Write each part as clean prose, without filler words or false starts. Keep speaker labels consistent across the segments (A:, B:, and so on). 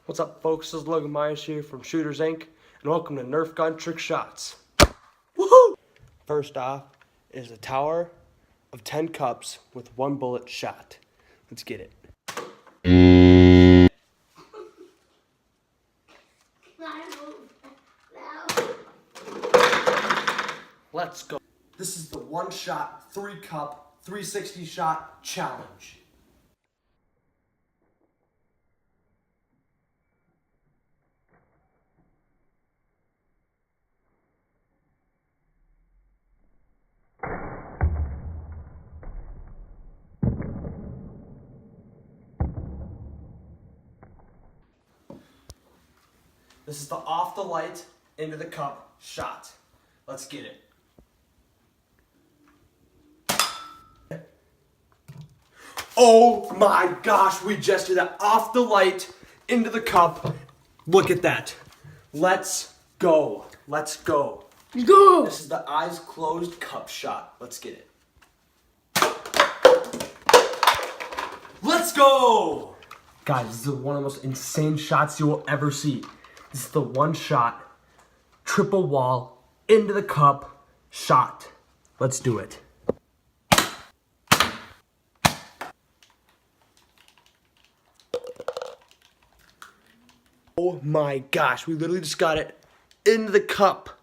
A: What's up, folks? This is Logan Myers here from Shooters Inc. and welcome to Nerf Gun Trick Shots. Woohoo! First off is a tower of 10 cups with 1 bullet shot. Let's get it. Let's go. This is the 1 shot, 3 cup, 360 shot challenge. This is the off the light, into the cup shot. Let's get it. Oh my gosh, we just did that. Off the light, into the cup. Look at that. Let's go. Let's go.
B: Go!
A: This is the eyes closed cup shot. Let's get it. Let's go! Guys, this is one of the most insane shots you will ever see. This is the 1 shot, triple wall, into the cup, shot. Let's do it. Oh my gosh, we literally just got it into the cup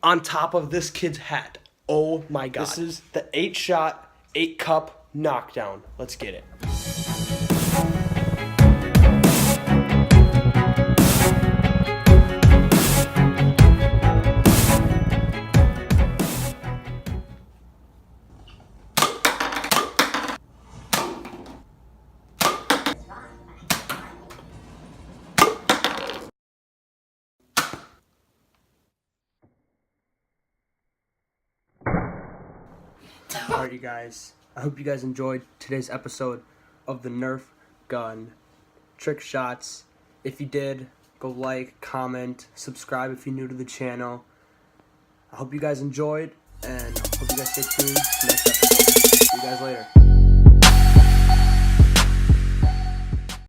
A: on top of this kid's hat. Oh my god. This is the 8 shot, 8 cup knockdown. Let's get it. Alright, you guys, I hope you guys enjoyed today's episode of the Nerf Gun Trick Shots. If you did, go like, comment, subscribe if you're new to the channel. I hope you guys enjoyed, and hope you guys stay tuned for the next episode. See you guys later.